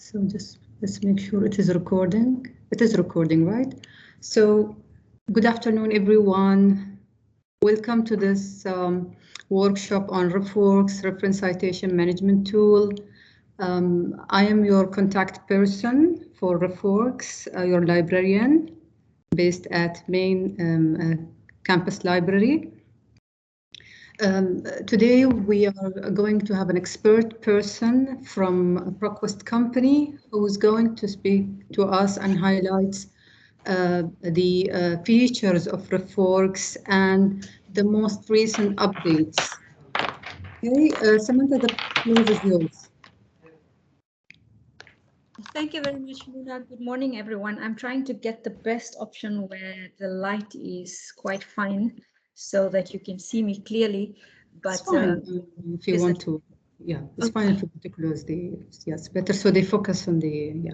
So just let's make sure it is recording. It is recording, right? So good afternoon, everyone. Welcome to this workshop on RefWorks, Reference Citation Management Tool. I am your contact person for RefWorks, your librarian based at Main Campus Library. Today we are going to have an expert person from a ProQuest company who is going to speak to us and highlights the features of RefWorks and the most recent updates. Okay, Samantha, the floor is yours. Thank you very much, Muna. Good morning, everyone. I'm trying to get the best option where the light is quite fine so that you can see me clearly. But it's fine if you want to. Yeah, it's okay. Fine if you want to close the. Yes, better so they focus on the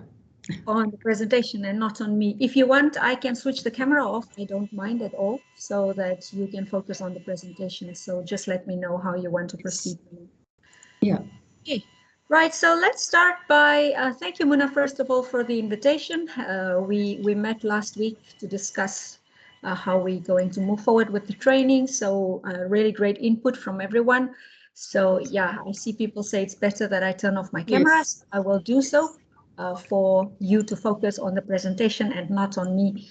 on the presentation and not on me. If you want, I can switch the camera off. I don't mind at all, so that you can focus on the presentation. So just let me know how you want to proceed. Yeah. Okay. Right, so let's start by thank you, Muna, first of all, for the invitation. We met last week to discuss how we're going to move forward with the training. So really great input from everyone. So yeah, I see people say it's better that I turn off my cameras. Yes. I will do so for you to focus on the presentation and not on me.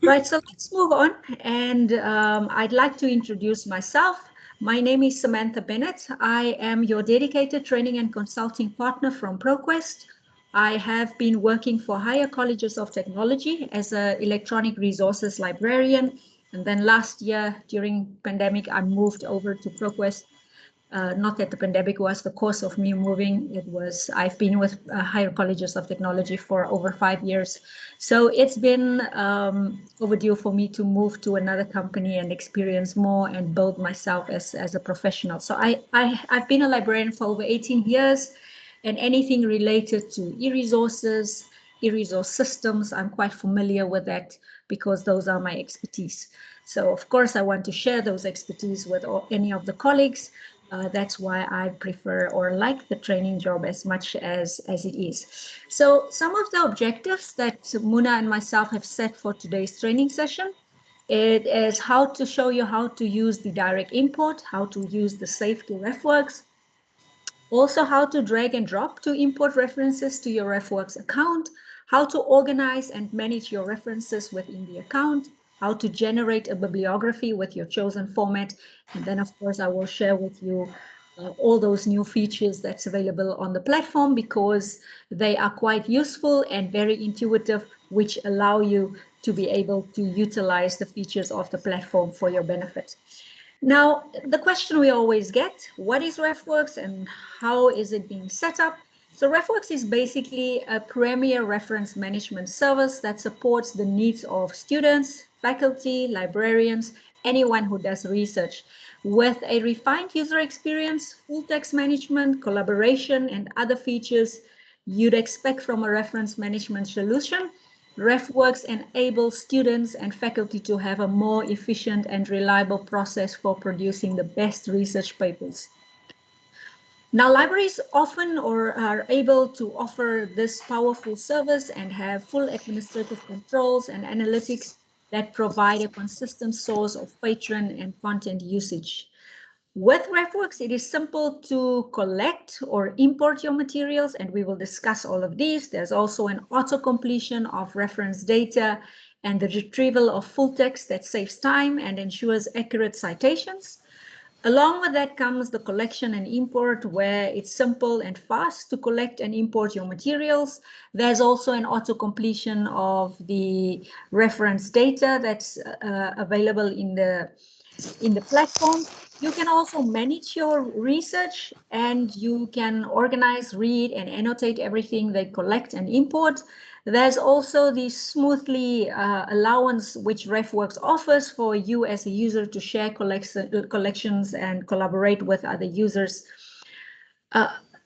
Right, so let's move on. And I'd like to introduce myself. My name is Samantha Bennett. I am your dedicated training and consulting partner from ProQuest. I have been working for higher colleges of technology as an electronic resources librarian. And then last year during pandemic, I moved over to ProQuest. Not that the pandemic was the cause of me moving. I've been with higher colleges of technology for over 5 years. So it's been overdue for me to move to another company and experience more and build myself as a professional. So I've been a librarian for over 18 years, and anything related to e-resources, e-resource systems, I'm quite familiar with that because those are my expertise. So of course, I want to share those expertise with any of the colleagues. That's why I prefer or like the training job as much as it is. So some of the objectives that Muna and myself have set for today's training session, it is how to show you how to use the direct import, how to use the save to RefWorks, also how to drag and drop to import references to your RefWorks account, how to organize and manage your references within the account, how to generate a bibliography with your chosen format. And then, of course, I will share with you all those new features that's available on the platform because they are quite useful and very intuitive, which allow you to be able to utilize the features of the platform for your benefit. Now, the question we always get, what is RefWorks and how is it being set up? So RefWorks is basically a premier reference management service that supports the needs of students, faculty, librarians, anyone who does research with a refined user experience, full text management, collaboration, and other features you'd expect from a reference management solution. RefWorks enables students and faculty to have a more efficient and reliable process for producing the best research papers. Now, libraries often are able to offer this powerful service and have full administrative controls and analytics that provide a consistent source of patron and content usage. With RefWorks, it is simple to collect or import your materials, and we will discuss all of these. There's also an auto-completion of reference data and the retrieval of full text that saves time and ensures accurate citations. Along with that comes the collection and import, where it's simple and fast to collect and import your materials. There's also an auto-completion of the reference data that's available in the platform. You can also manage your research and you can organize, read, and annotate everything they collect and import. There's also the smoothly allowance which RefWorks offers for you as a user to share collections and collaborate with other users.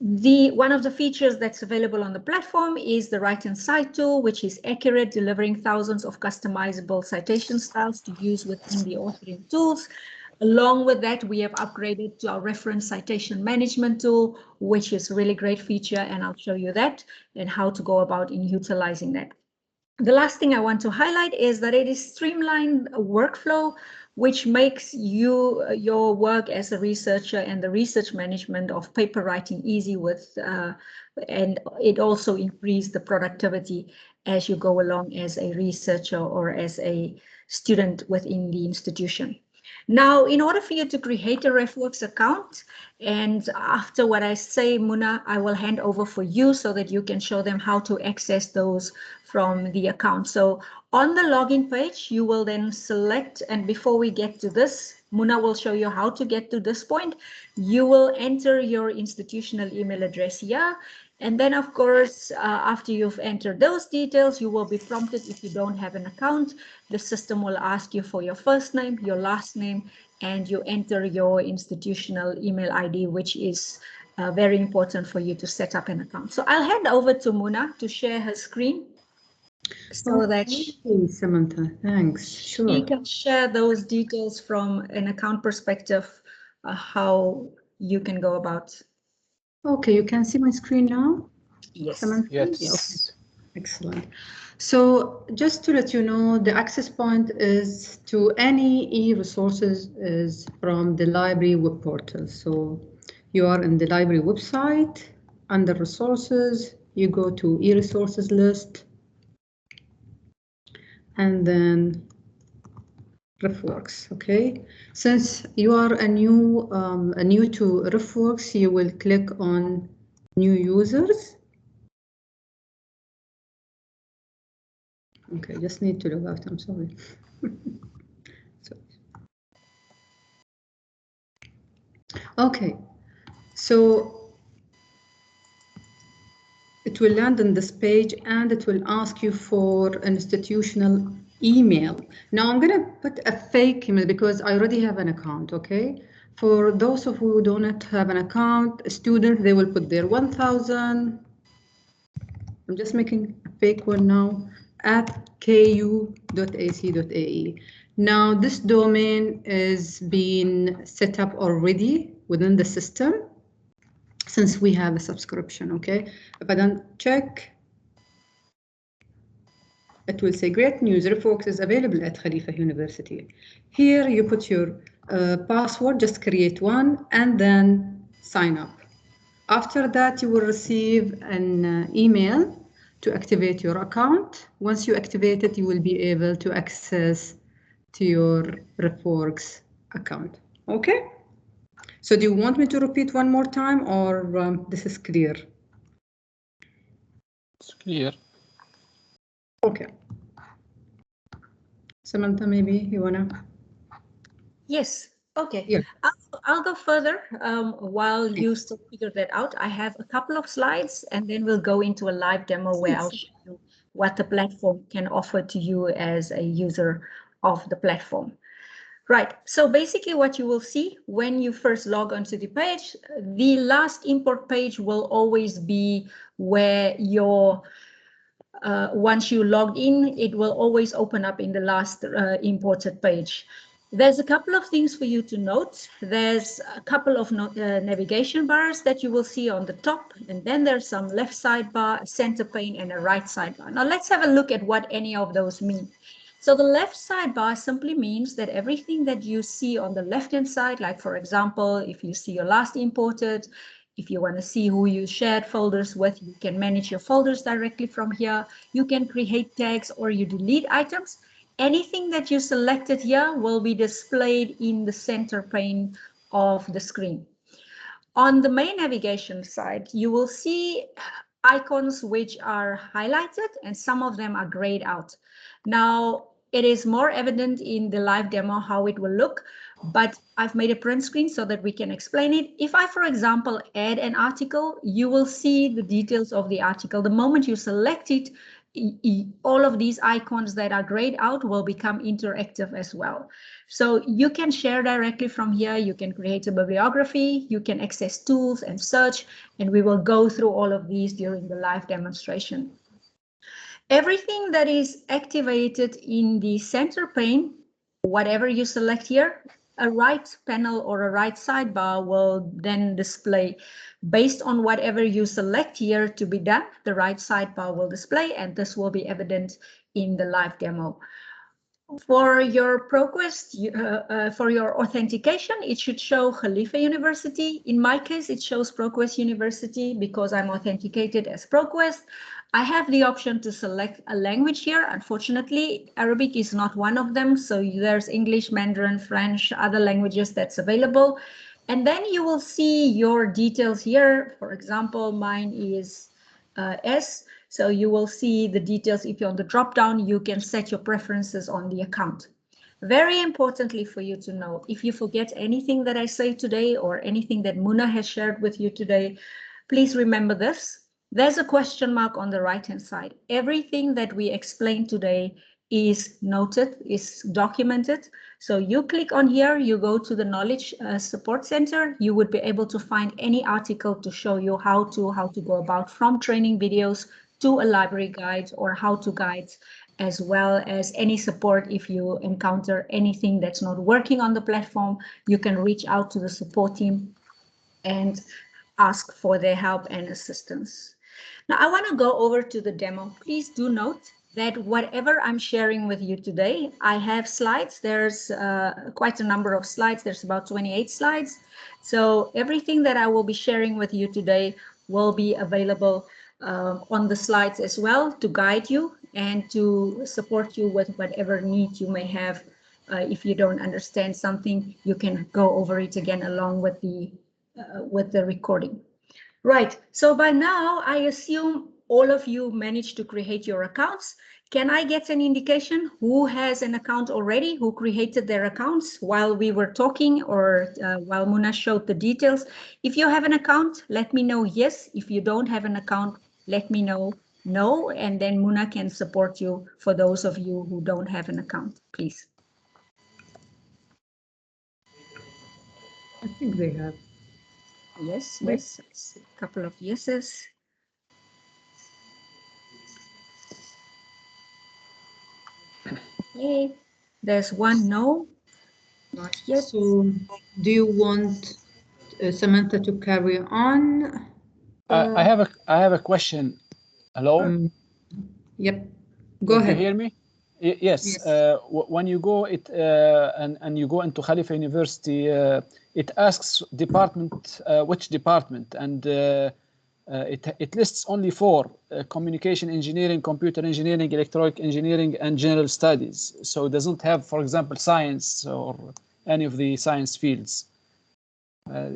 One of the features that's available on the platform is the Write and Cite tool, which is accurate, delivering thousands of customizable citation styles to use within the authoring tools. Along with that, we have upgraded to our reference citation management tool, which is a really great feature, and I'll show you that and how to go about in utilizing that. The last thing I want to highlight is that it is streamlined workflow, which makes your work as a researcher and the research management of paper writing easy with, and it also increases the productivity as you go along as a researcher or as a student within the institution. Now, in order for you to create a RefWorks account, and after what I say, Muna, I will hand over for you so that you can show them how to access those from the account. So on the login page, you will then select, and before we get to this, Muna will show you how to get to this point. You will enter your institutional email address here. And then, of course, after you've entered those details, you will be prompted if you don't have an account. The system will ask you for your first name, your last name, and you enter your institutional email ID, which is very important for you to set up an account. So I'll hand over to Muna to share her screen so that Samantha, thanks. Sure. She can share those details from an account perspective, how you can go about. Okay, you can see my screen now? Yes. Samantha? Yes. Yeah, okay. Excellent. So just to let you know, the access point is to any e-resources is from the library web portal. So you are in the library website, under resources, you go to e-resources list, and then RefWorks, okay? Since you are a new to RefWorks, you will click on new users. Okay, just need to log out, I'm sorry. Okay, so it will land on this page and it will ask you for an institutional email. Now I'm gonna put a fake email because I already have an account, okay? For those of you who do not have an account, students, they will put their 1000. I'm just making a fake one now, at ku.ac.ae. Now this domain is being set up already within the system since we have a subscription, okay? If I don't check, it will say great news, RefWorks is available at Khalifa University. Here you put your password, just create one and then sign up. After that, you will receive an email to activate your account. Once you activate it, you will be able to access to your RefWorks account, okay? So do you want me to repeat one more time or this is clear? It's clear. Okay. Samantha, maybe you wanna? Yes. Okay. Yeah. I'll go further while you still figure that out. I have a couple of slides and then we'll go into a live demo where I'll show you what the platform can offer to you as a user of the platform. Right, so basically what you will see when you first log onto the page, the last import page will always be where your, once you log in, it will always open up in the last imported page. There's a couple of things for you to note. There's a couple of navigation bars that you will see on the top, and then there's some left sidebar, a center pane, and a right sidebar. Now let's have a look at what any of those mean. So the left sidebar simply means that everything that you see on the left-hand side, like for example, if you see your last imported, if you want to see who you shared folders with, you can manage your folders directly from here. You can create tags or you delete items. Anything that you selected here will be displayed in the center pane of the screen. On the main navigation side, you will see icons which are highlighted and some of them are grayed out. Now, it is more evident in the live demo how it will look, but I've made a print screen so that we can explain it. If I, for example, add an article, you will see the details of the article. The moment you select it, all of these icons that are grayed out will become interactive as well. So you can share directly from here. You can create a bibliography, you can access tools and search, and we will go through all of these during the live demonstration. Everything that is activated in the center pane, whatever you select here, a right panel or a right sidebar will then display based on whatever you select here to be done. The right sidebar will display, and this will be evident in the live demo. For your ProQuest, for your authentication, it should show Khalifa University. In my case, it shows ProQuest University because I'm authenticated as ProQuest. I have the option to select a language here. Unfortunately, Arabic is not one of them. So there's English, Mandarin, French, other languages that's available. And then you will see your details here. For example, mine is S. So you will see the details. If you're on the drop down, you can set your preferences on the account. Very importantly for you to know, if you forget anything that I say today or anything that Muna has shared with you today, please remember this. There's a question mark on the right-hand side. Everything that we explained today is noted, is documented. So you click on here, you go to the Knowledge Support Center, you would be able to find any article to show you how to go about, from training videos to a library guide or how-to guides, as well as any support. If you encounter anything that's not working on the platform, you can reach out to the support team and ask for their help and assistance. Now, I want to go over to the demo. Please do note that whatever I'm sharing with you today, I have slides. There's quite a number of slides. There's about 28 slides. So everything that I will be sharing with you today will be available on the slides as well, to guide you and to support you with whatever need you may have. If you don't understand something, you can go over it again along with the recording. Right, so by now, I assume all of you managed to create your accounts. Can I get an indication who has an account already, who created their accounts while we were talking, or while Muna showed the details? If you have an account, let me know yes. If you don't have an account, let me know no, and then Muna can support you for those of you who don't have an account, please. I think they have. Yes, yes, a couple of yeses. Okay, there's one no, not yet. So do you want Samantha to carry on? I have a question. Hello? Yep, go ahead. You hear me? Yes. When you go and you go into Khalifa University, it asks department, which department, and it lists only 4: communication engineering, computer engineering, electronic engineering, and general studies. So it doesn't have, for example, science or any of the science fields.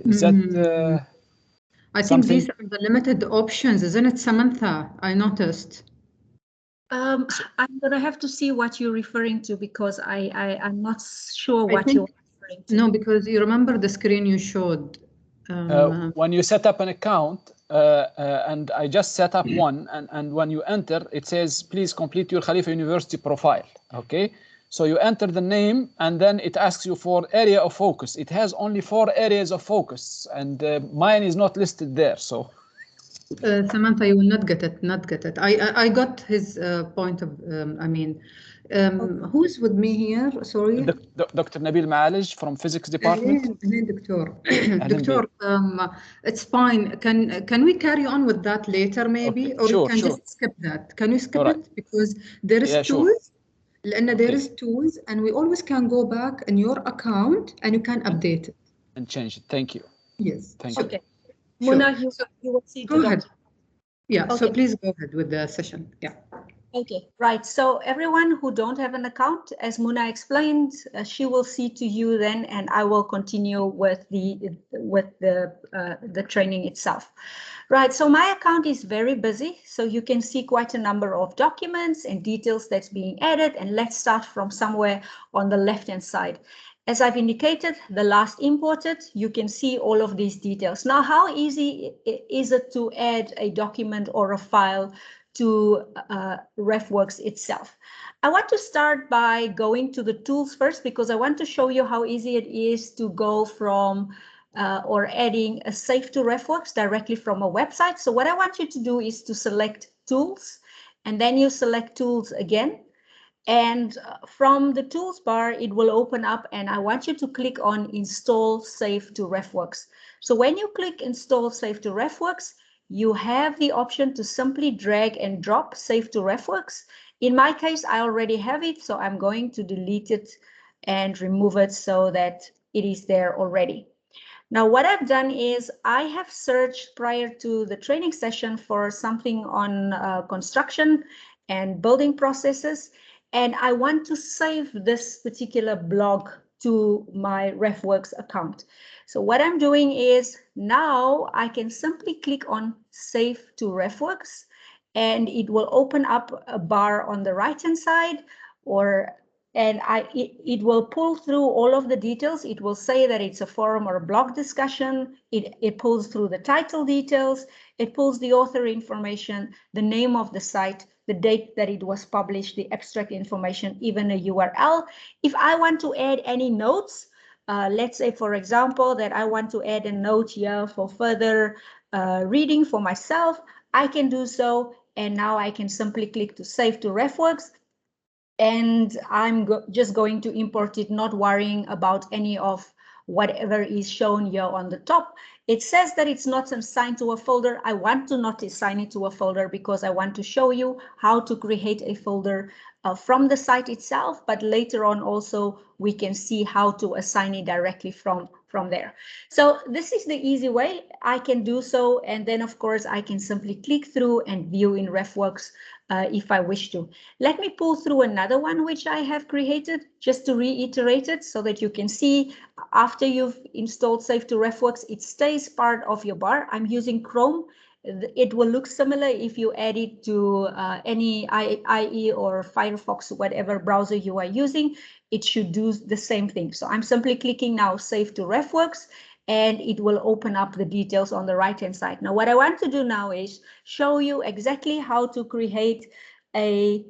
Is that I think these are the limited options, isn't it, Samantha? I noticed. I'm going to have to see what you're referring to, because I'm not sure what you're referring to. No, because you remember the screen you showed. When you set up an account, and I just set up one, and when you enter, it says, please complete your Khalifa University profile. Okay, so you enter the name, and then it asks you for area of focus. It has only 4 areas of focus, and mine is not listed there. So Samantha, you will not get it. I got his point of, who's with me here? Sorry. Dr. Nabil Maalij from physics department. Doctor, it's fine. Can we carry on with that later, maybe? Okay. Or you can just skip that? Can you skip it? Because there is tools. Sure. There is tools, and we always can go back in your account and you can update it. And change it. Thank you. Yes. Thank you. Okay. Muna, you will see. Go ahead. Yeah, okay. So please go ahead with the session. Yeah. Okay, right. So everyone who don't have an account, as Muna explained, she will see to you then, and I will continue with the training itself. Right, so my account is very busy, so you can see quite a number of documents and details that's being added, and let's start from somewhere on the left-hand side. As I've indicated, the last imported, you can see all of these details. Now, how easy is it to add a document or a file to RefWorks itself? I want to start by going to the tools first, because I want to show you how easy it is to go from or adding a save to RefWorks directly from a website. So what I want you to do is to select tools, and then you select tools again. And from the tools bar, it will open up, and I want you to click on Install Save to RefWorks. So when you click Install Save to RefWorks, you have the option to simply drag and drop Save to RefWorks. In my case, I already have it, so I'm going to delete it and remove it so that it is there already. Now, what I've done is I have searched prior to the training session for something on construction and building processes, and I want to save this particular blog to my RefWorks account. So what I'm doing is now I can simply click on Save to RefWorks, and it will open up a bar on the right-hand side, and it will pull through all of the details. It will say that it's a forum or a blog discussion. It pulls through the title details. It pulls the author information, the name of the site, the date that it was published, the abstract information, even a URL. If I want to add any notes, let's say, for example, that I want to add a note here for further reading for myself, I can do so. And now I can simply click to Save to RefWorks. And I'm just going to import it, not worrying about any of whatever is shown here on the top. It says that it's not assigned to a folder. I want to not assign it to a folder because I want to show you how to create a folder from the site itself, but later on also we can see how to assign it directly from there. So this is the easy way I can do so, and then of course I can simply click through and view in RefWorks if I wish to. Let me pull through another one which I have created just to reiterate it so that you can see after you've installed Save to RefWorks, it stays part of your bar. I'm using Chrome. It will look similar if you add it to any IE or Firefox, whatever browser you are using. It should do the same thing. So I'm simply clicking now Save to RefWorks, and it will open up the details on the right-hand side. Now, what I want to do now is show you exactly how to create a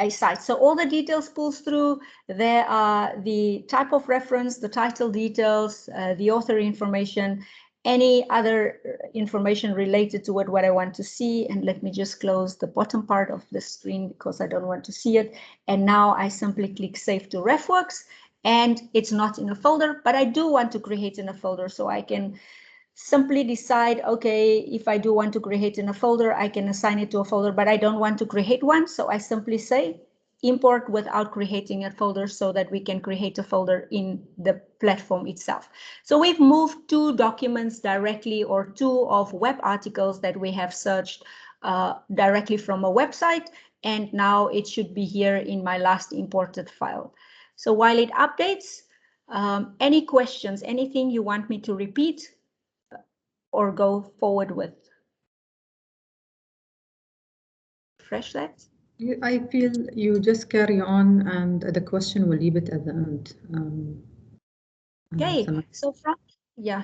site. So all the details pulls through. There are the type of reference, the title details, the author information, any other information related to what I want to see. And let me just close the bottom part of the screen because I don't want to see it. And now I simply click Save to RefWorks, and it's not in a folder, but I do want to create in a folder, so I can simply decide, okay, if I do want to create in a folder, I can assign it to a folder, but I don't want to create one. So I simply say import without creating a folder so that we can create a folder in the platform itself. So we've moved 2 documents directly, or 2 of web articles that we have searched directly from a website. And now it should be here in my last imported file. So while it updates, any questions, anything you want me to repeat or go forward with? Refresh that. I feel you just carry on, and the question will leave it at the end. Okay, so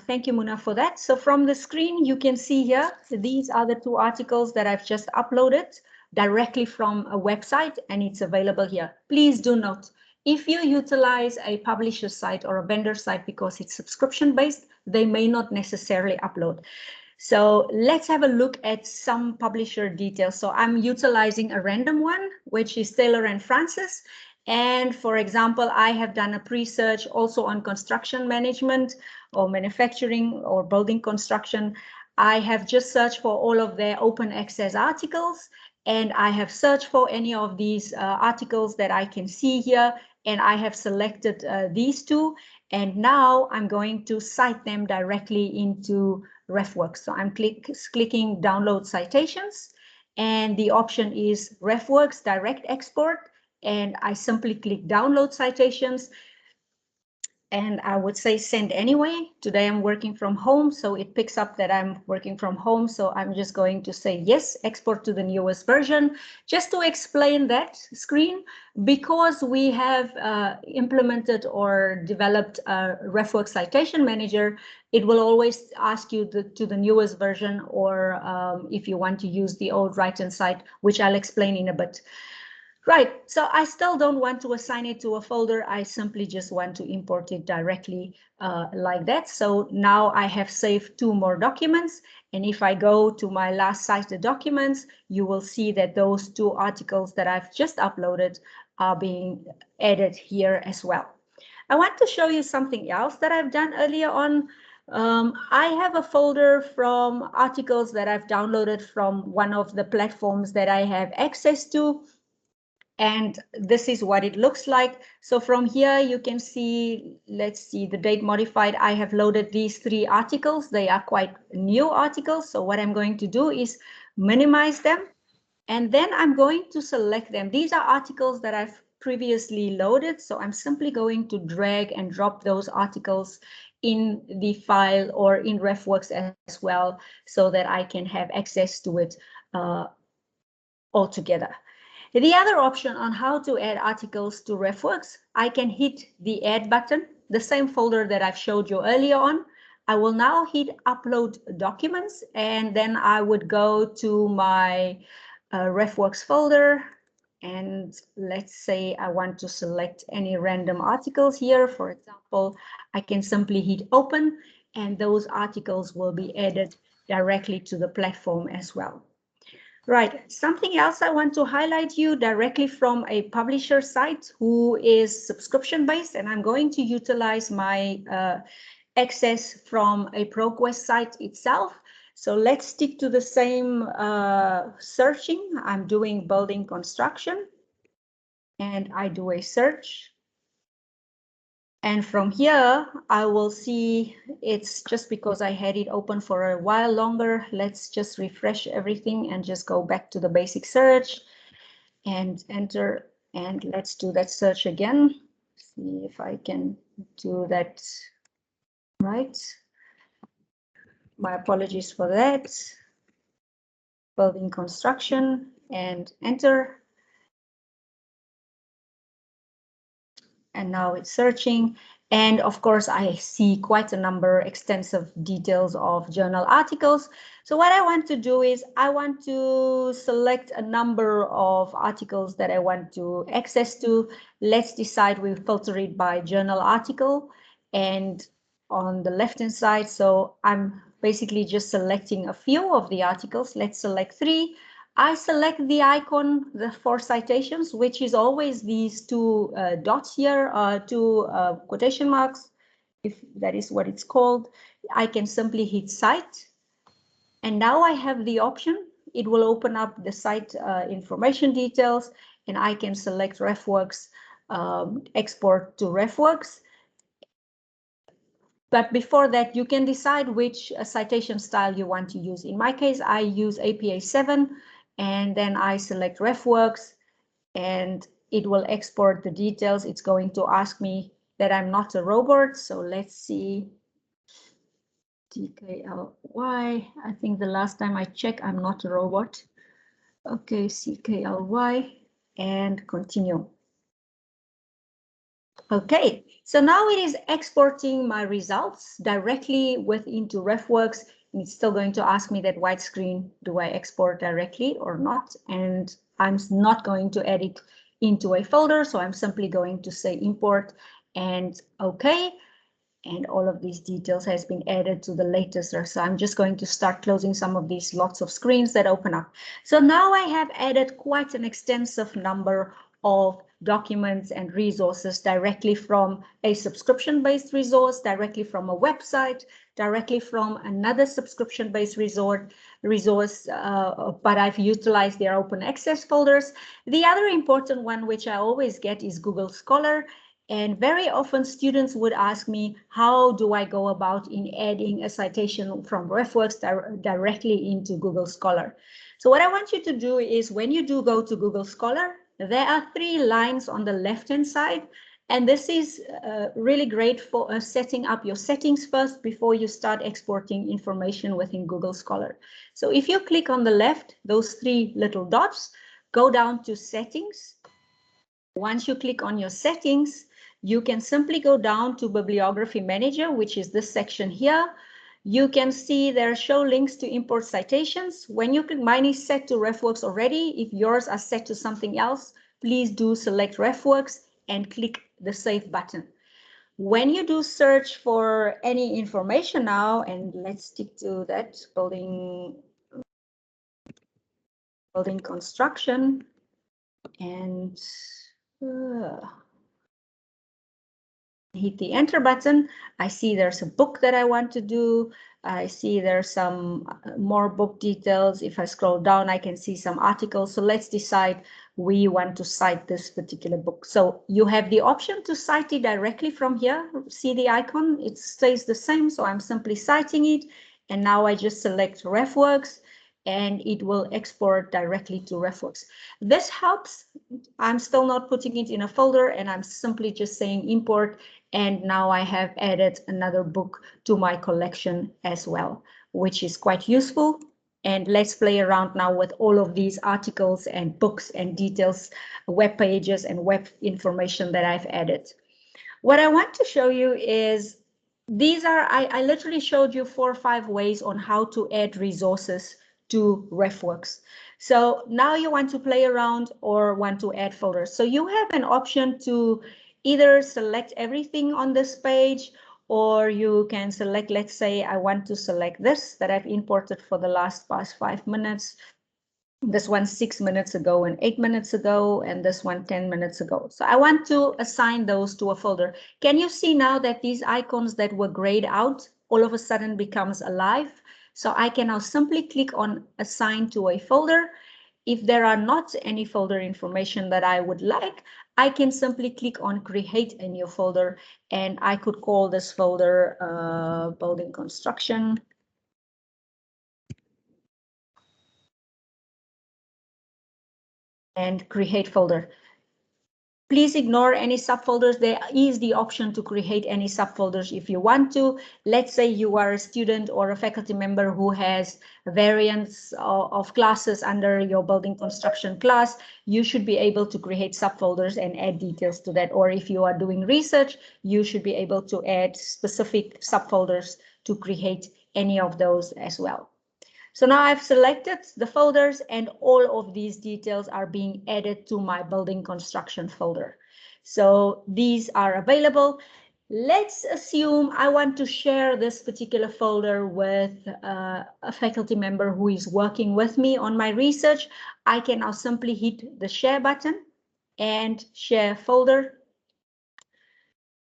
thank you, Muna, for that. So from the screen, you can see here, these are the 2 articles that I've just uploaded directly from a website, and it's available here. Please do note, if you utilize a publisher site or a vendor site because it's subscription-based, they may not necessarily upload. So let's have a look at some publisher details. So I'm utilizing a random one, which is Taylor & Francis. And for example, I have done a pre-search also on construction management or manufacturing or building construction. I have just searched for all of their open access articles, and I have searched for any of these articles that I can see here, and I have selected these 2. And now I'm going to cite them directly into RefWorks. So I'm clicking Download Citations, and the option is RefWorks Direct Export, and I simply click Download Citations, and I would say send anyway. Today I'm working from home, so it picks up that I'm working from home. So I'm just going to say yes, export to the newest version. Just to explain that screen, because we have implemented or developed a RefWorks Citation Manager, it will always ask you to the newest version, or if you want to use the old right-hand side, which I'll explain in a bit. Right, so I still don't want to assign it to a folder. I simply just want to import it directly like that. So now I have saved 2 more documents. And if I go to my last cited documents, you will see that those 2 articles that I've just uploaded are being added here as well. I want to show you something else that I've done earlier on. I have a folder from articles that I've downloaded from one of the platforms that I have access to. And this is what it looks like. So from here, you can see, let's see, the date modified. I have loaded these 3 articles. They are quite new articles. So what I'm going to do is minimize them. And then I'm going to select them. These are articles that I've previously loaded. So I'm simply going to drag and drop those articles in the file or in RefWorks as well, so that I can have access to it all together. The other option on how to add articles to RefWorks, I can hit the add button, the same folder that I've showed you earlier on. I will now hit upload documents, and then I would go to my RefWorks folder, and let's say I want to select any random articles here. For example, I can simply hit open, and those articles will be added directly to the platform as well. Right, something else I want to highlight you directly from a publisher site who is subscription based, and I'm going to utilize my access from a ProQuest site itself. So let's stick to the same searching. I'm doing building construction, and I do a search. And from here, I will see it's just because I had it open for a while longer. Let's just refresh everything and just go back to the basic search and enter. And let's do that search again. See if I can do that right. My apologies for that. Building construction and enter. And now it's searching. And of course, I see quite a number, extensive details of journal articles. So what I want to do is I want to select a number of articles that I want to access to. Let's decide we filter it by journal article and on the left-hand side. So I'm basically just selecting a few of the articles. Let's select 3. I select the icon for citations, which is always these 2 dots here, 2 quotation marks, if that is what it's called. I can simply hit cite. And now I have the option. It will open up the site information details, and I can select RefWorks, export to RefWorks. But before that, you can decide which citation style you want to use. In my case, I use APA 7. And then I select RefWorks, and it will export the details. It's going to ask me that I'm not a robot. So let's see. CKLY. I think the last time I checked, I'm not a robot. Okay, CKLY, and continue. Okay, so now it is exporting my results directly into RefWorks. And it's still going to ask me that white screen, do I export directly or not? And I'm not going to add it into a folder, so I'm simply going to say import and OK. And all of these details has been added to the latest. So I'm just going to start closing some of these lots of screens that open up. So now I have added quite an extensive number of documents and resources directly from a subscription-based resource, directly from a website, directly from another subscription-based resource, but I've utilized their open access folders. The other important one, which I always get, is Google Scholar. And very often students would ask me, how do I go about in adding a citation from RefWorks directly into Google Scholar? So what I want you to do is when you do go to Google Scholar, there are 3 lines on the left-hand side. And this is really great for setting up your settings first before you start exporting information within Google Scholar. So if you click on the left, those 3 little dots, go down to settings. Once you click on your settings, you can simply go down to Bibliography Manager, which is this section here. You can see there show links to import citations. When you can, mine is set to RefWorks already. If yours are set to something else, please do select RefWorks and click the Save button. When you do search for any information now, and let's stick to that, building construction, and Hit the enter button. I see there's a book that I want to do. I see there's some more book details. If I scroll down, I can see some articles. So let's decide we want to cite this particular book. So you have the option to cite it directly from here. See the icon? It stays the same. So I'm simply citing it. And now I just select RefWorks and it will export directly to RefWorks. This helps. I'm still not putting it in a folder and I'm simply just saying import. And now I have added another book to my collection as well, which is quite useful. And let's play around now with all of these articles and books and details, web pages and web information that I've added. What I want to show you is these are, I literally showed you 4 or 5 ways on how to add resources to RefWorks. So now you want to play around or want to add folders. So you have an option to either select everything on this page, or you can select, let's say I want to select this that I've imported for the past 5 minutes. This one 6 minutes ago and 8 minutes ago, and this one 10 minutes ago. So I want to assign those to a folder. Can you see now that these icons that were grayed out all of a sudden becomes alive? So I can now simply click on assign to a folder. If there are not any folder information that I would like, I can simply click on create a new folder, and I could call this folder building construction. And create folder. Please ignore any subfolders. There is the option to create any subfolders if you want to. Let's say you are a student or a faculty member who has variants of classes under your building construction class. You should be able to create subfolders and add details to that. Or if you are doing research, you should be able to add specific subfolders to create any of those as well. So now I've selected the folders and all of these details are being added to my building construction folder. So these are available. Let's assume I want to share this particular folder with a faculty member who is working with me on my research. I can now simply hit the share button and share folder.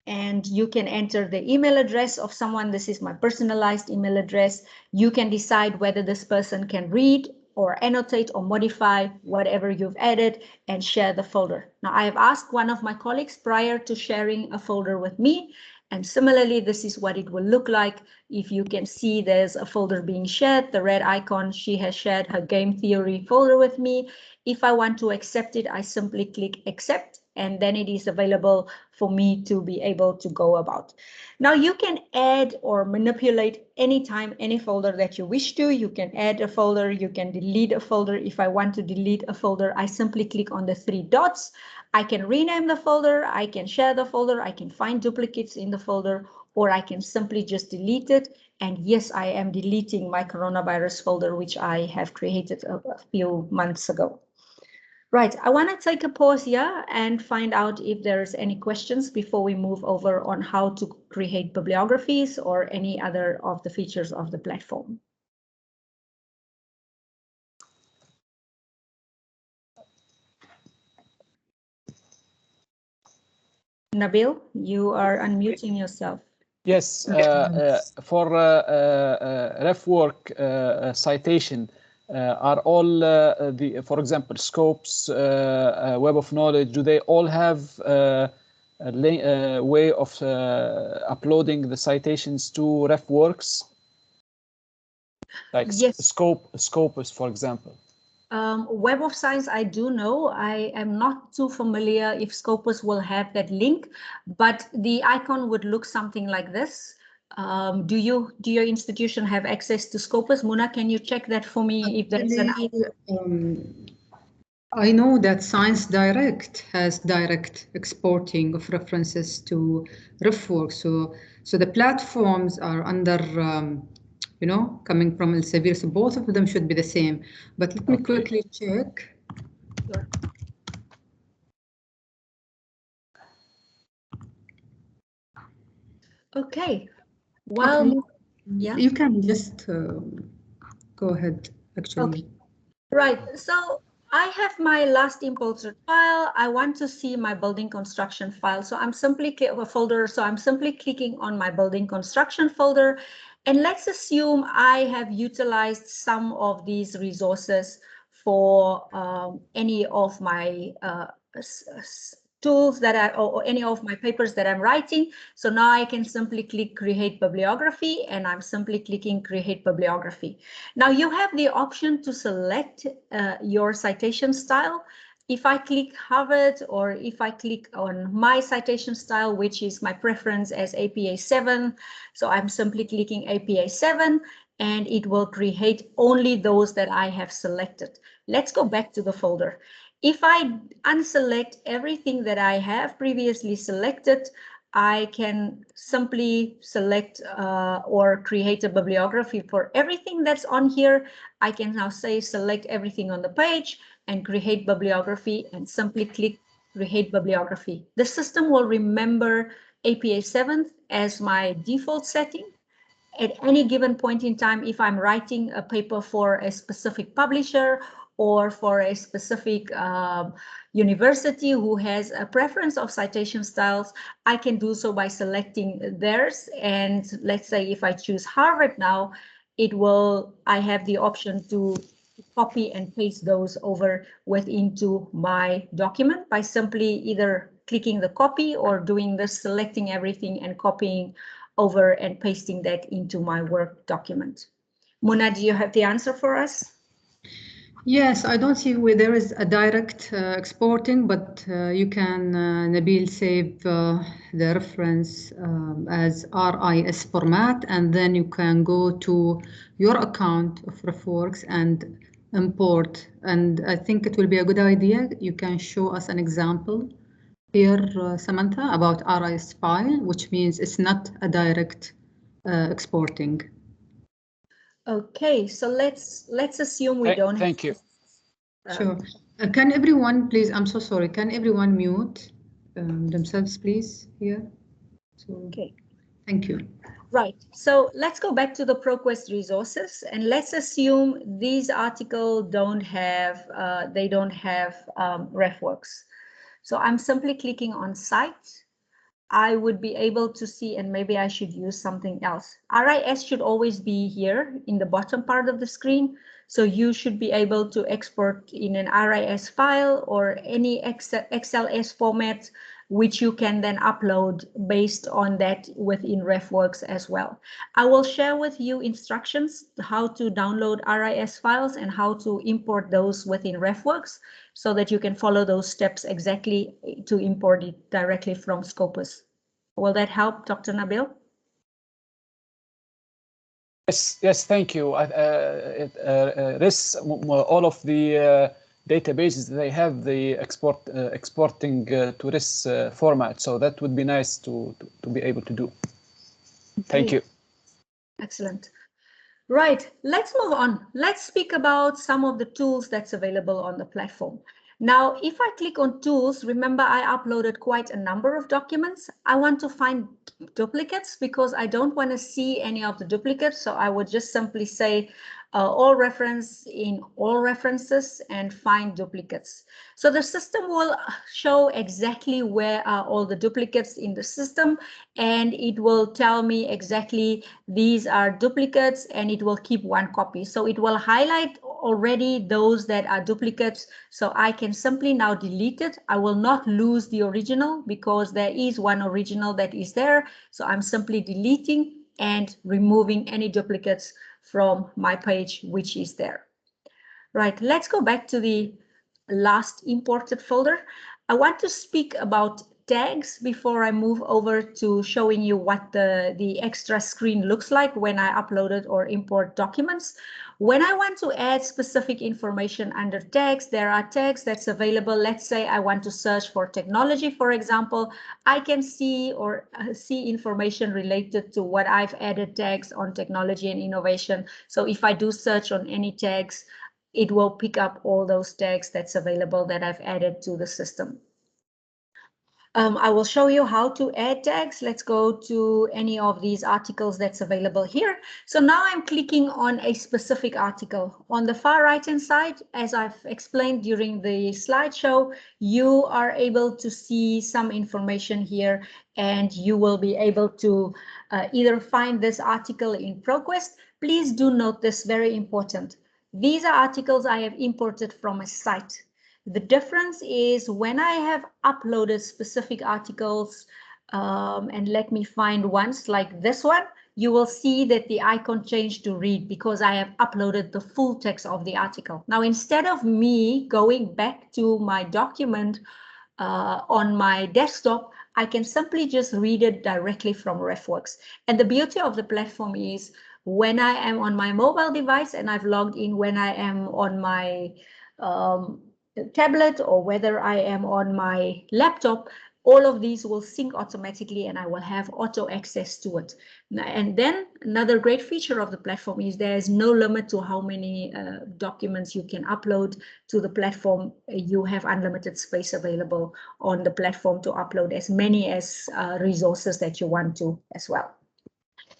And you can enter the email address of someone. This is my personalized email address. You can decide whether this person can read or annotate or modify whatever you've added and share the folder. Now, I have asked one of my colleagues prior to sharing a folder with me. And similarly, this is what it will look like. If you can see there's a folder being shared, the red icon, she has shared her game theory folder with me. If I want to accept it, I simply click accept, and then it is available for me to be able to go about. Now you can add or manipulate anytime any folder that you wish to. You can add a folder, you can delete a folder. If I want to delete a folder, I simply click on the 3 dots. I can rename the folder, I can share the folder, I can find duplicates in the folder, or I can simply just delete it. And yes, I am deleting my coronavirus folder, which I have created a few months ago. Right, I want to take a pause here and find out if there's any questions before we move over on how to create bibliographies or any other of the features of the platform. Nabil, you are unmuting yourself. Yes, for RefWorks citation, are all for example, scopes, web of knowledge, do they all have a way of uploading the citations to RefWorks? Like yes. Scopus, for example. Web of Science, I do know. I am not too familiar if Scopus will have that link, but the icon would look something like this. Do your institution have access to Scopus? Muna, can you check that for me if there's an icon? I know that Science Direct has direct exporting of references to RefWorks. So the platforms are under, you know, coming from Elsevier. So both of them should be the same. But let me quickly check. Sure. Okay. Well, okay. yeah. You can just go ahead, actually. Okay. Right. So I have my last imported file. I want to see my building construction file. So I'm simply folder. So I'm simply clicking on my building construction folder. And let's assume I have utilized some of these resources for any of my tools that or any of my papers that I'm writing. So now I can simply click create bibliography, and I'm simply clicking create bibliography. Now you have the option to select your citation style. If I click Harvard, or if I click on my citation style, which is my preference as APA 7, so I'm simply clicking APA 7, and it will create only those that I have selected. Let's go back to the folder. If I unselect everything that I have previously selected, I can simply select or create a bibliography for everything that's on here. I can now say select everything on the page and create bibliography, and simply click create bibliography. The system will remember APA 7 as my default setting. At any given point in time, if I'm writing a paper for a specific publisher or for a specific university who has a preference of citation styles, I can do so by selecting theirs. And let's say if I choose Harvard now, I have the option to copy and paste those over into my document by simply either clicking the copy or doing this, selecting everything and copying over and pasting that into my work document. Muna, do you have the answer for us? Yes, I don't see where there is a direct exporting, but you can, Nabil, save the reference as RIS format, and then you can go to your account of RefWorks and import. And I think it will be a good idea. You can show us an example here, Samantha, about RIS file, which means it's not a direct exporting. Okay, so let's assume we don't. Thank you. Sure. Can everyone, please? I'm so sorry. Can everyone mute themselves, please? Here. So, okay. Thank you. Right. So let's go back to the ProQuest resources, and let's assume these articles don't have RefWorks. So I'm simply clicking on Cite. I would be able to see, and maybe I should use something else. RIS should always be here in the bottom part of the screen. So you should be able to export in an RIS file or any XLS format, which you can then upload based on that within RefWorks as well. I will share with you instructions how to download RIS files and how to import those within RefWorks, so that you can follow those steps exactly to import it directly from Scopus. Will that help, Dr. Nabil? Yes, thank you. All of the databases, they have the exporting to this format, so that would be nice to be able to do. Thank you. Excellent. Right, let's move on. Let's speak about some of the tools that's available on the platform. Now, if I click on tools, remember I uploaded quite a number of documents. I want to find duplicates because I don't want to see any of the duplicates. So I would just simply say all reference in all references and find duplicates. So the system will show exactly where are all the duplicates in the system, and it will tell me exactly these are duplicates, and it will keep one copy. So it will highlight already those that are duplicates. So I can simply now delete it. I will not lose the original because there is one original that is there. So I'm simply deleting and removing any duplicates from my page, which is there. Right, let's go back to the last imported folder. I want to speak about tags before I move over to showing you what the extra screen looks like when I uploaded or import documents. When I want to add specific information under tags, there are tags that's available. Let's say I want to search for technology, for example. I can see information related to what I've added tags on technology and innovation. So if I do search on any tags, it will pick up all those tags that's available that I've added to the system. I will show you how to add tags. Let's go to any of these articles that's available here. So now I'm clicking on a specific article. On the far right-hand side, as I've explained during the slideshow, you are able to see some information here, and you will be able to either find this article in ProQuest. Please do note this, very important. These are articles I have imported from a site. The difference is when I have uploaded specific articles, and let me find ones like this one, you will see that the icon changed to read because I have uploaded the full text of the article. Now, instead of me going back to my document on my desktop, I can simply just read it directly from RefWorks. And the beauty of the platform is when I am on my mobile device and I've logged in, when I am on my tablet, or whether I am on my laptop, all of these will sync automatically and I will have auto access to it. And then another great feature of the platform is there is no limit to how many documents you can upload to the platform. You have unlimited space available on the platform to upload as many as resources that you want to as well.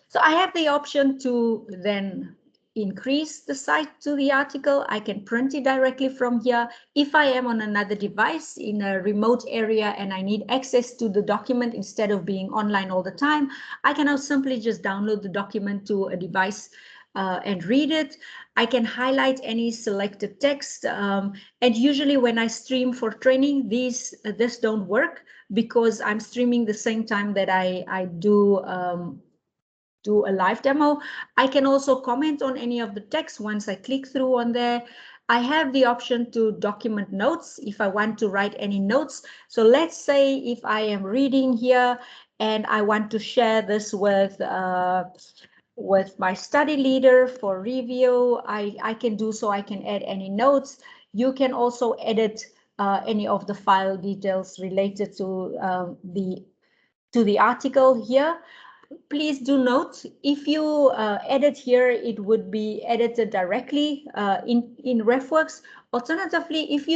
So I have the option to then increase the size to the article. I can print it directly from here. If I am on another device in a remote area and I need access to the document instead of being online all the time, I can now simply just download the document to a device and read it. I can highlight any selected text. And usually when I stream for training, this don't work because I'm streaming the same time that I do a live demo. I can also comment on any of the text once I click through on there. I have the option to document notes if I want to write any notes. So let's say if I am reading here and I want to share this with my study leader for review, I can do so. I can add any notes. You can also edit any of the file details related to the article here. Please do note, if you edit here, it would be edited directly in RefWorks. Alternatively, if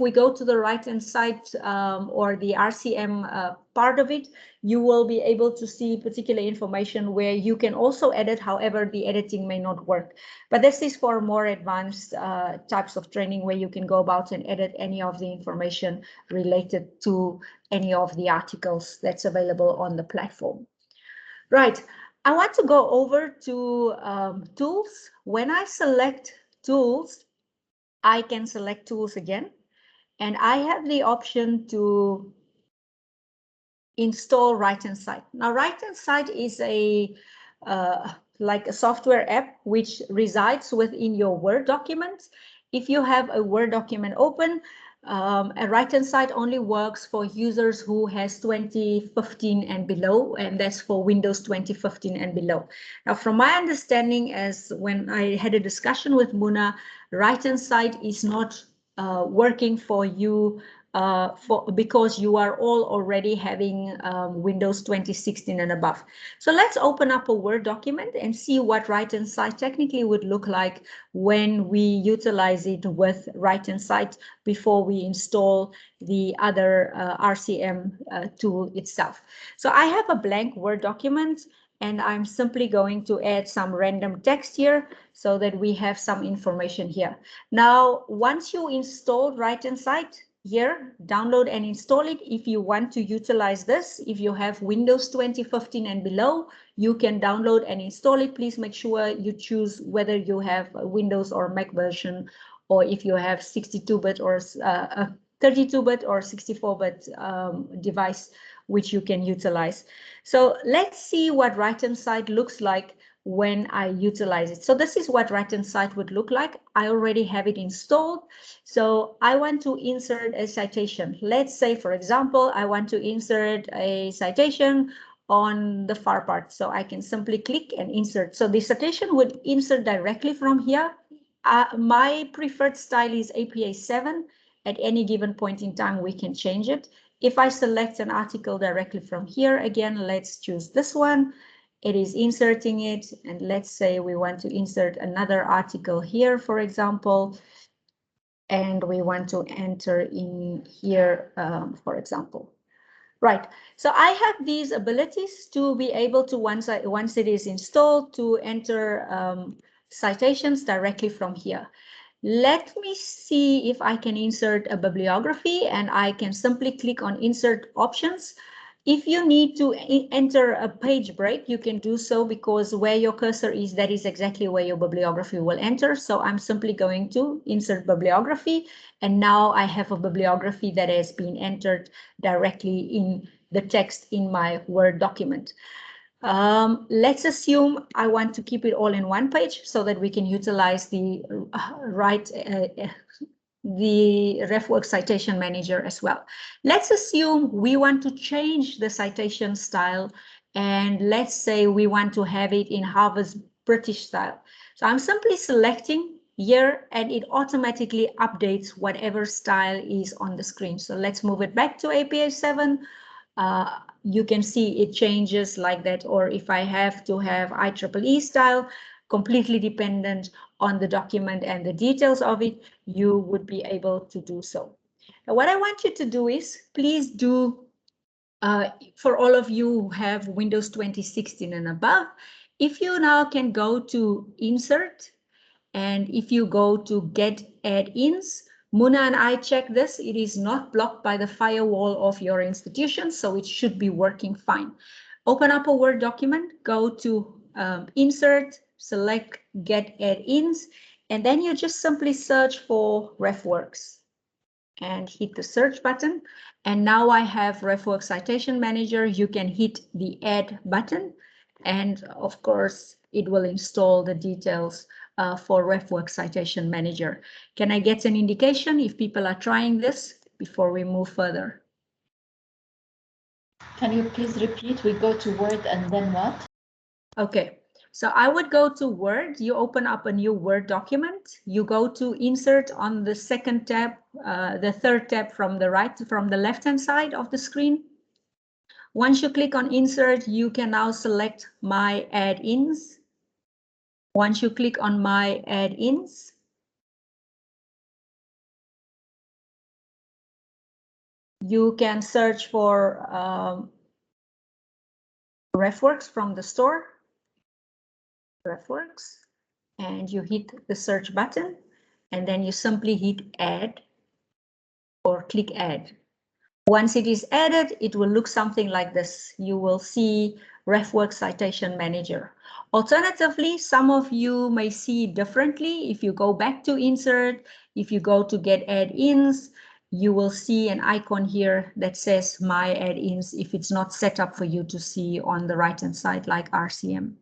we go to the right-hand side or the RCM part of it, you will be able to see particular information where you can also edit. However, the editing may not work. But this is for more advanced types of training where you can go about and edit any of the information related to any of the articles that's available on the platform. Right, I want to go over to tools. When I select tools, I can select tools again, and I have the option to install right-hand side. Now, right-hand side is like a software app which resides within your Word document. If you have a Word document open, a right-hand side only works for users who has 2015 and below, and that's for Windows 2015 and below. Now, from my understanding, as when I had a discussion with Muna, right-hand side is not working for you because you are all already having Windows 2016 and above. So let's open up a Word document and see what right-hand side technically would look like when we utilize it with right-hand side before we install the other RCM tool itself. So I have a blank Word document, and I'm simply going to add some random text here so that we have some information here. Now, once you install right-hand side, here, download and install it. If you want to utilize this, if you have Windows 2015 and below, you can download and install it. Please make sure you choose whether you have a Windows or Mac version, or if you have 62-bit or 32-bit or 64-bit device, which you can utilize. So let's see what right-hand side looks like when I utilize it. So this is what right-hand side would look like. I already have it installed. So I want to insert a citation. Let's say, for example, I want to insert a citation on the far part. So I can simply click and insert. So the citation would insert directly from here. My preferred style is APA 7. At any given point in time, we can change it. If I select an article directly from here, again, let's choose this one. It is inserting it, and let's say we want to insert another article here, for example, and we want to enter in here, for example. Right, so I have these abilities to be able to, once it is installed, to enter citations directly from here. Let me see if I can insert a bibliography, and I can simply click on insert options. If you need to enter a page break, you can do so, because where your cursor is, that is exactly where your bibliography will enter. So I'm simply going to insert bibliography, and now I have a bibliography that has been entered directly in the text in my Word document. Let's assume I want to keep it all in one page so that we can utilize the the RefWorks Citation Manager as well. Let's assume we want to change the citation style, and let's say we want to have it in Harvard's British style. So I'm simply selecting here, and it automatically updates whatever style is on the screen. So let's move it back to APA 7. You can see it changes like that, or if I have to have IEEE style, completely dependent on the document and the details of it, you would be able to do so. Now, what I want you to do is, please do, for all of you who have Windows 2016 and above, if you now can go to Insert, and if you go to Get Add-ins, Muna and I check this. It is not blocked by the firewall of your institution, so it should be working fine. Open up a Word document, go to Insert, select Get Add-ins, and then you just simply search for RefWorks and hit the search button. And now I have RefWorks Citation Manager. You can hit the Add button, and of course, it will install the details for RefWorks Citation Manager. Can I get an indication if people are trying this before we move further? Can you please repeat? We go to Word and then what? Okay, so I would go to Word. You open up a new Word document. You go to Insert on the second tab, the third tab from the left-hand side of the screen. Once you click on Insert, you can now select My Add-ins. Once you click on My Add-ins, you can search for RefWorks from the store, RefWorks, and you hit the search button, and then you simply hit Add or click Add. Once it is added, it will look something like this. You will see RefWorks Citation Manager. Alternatively, some of you may see it differently. If you go back to Insert, if you go to Get Add-ins, you will see an icon here that says My Add-ins if it's not set up for you to see on the right-hand side like RCM.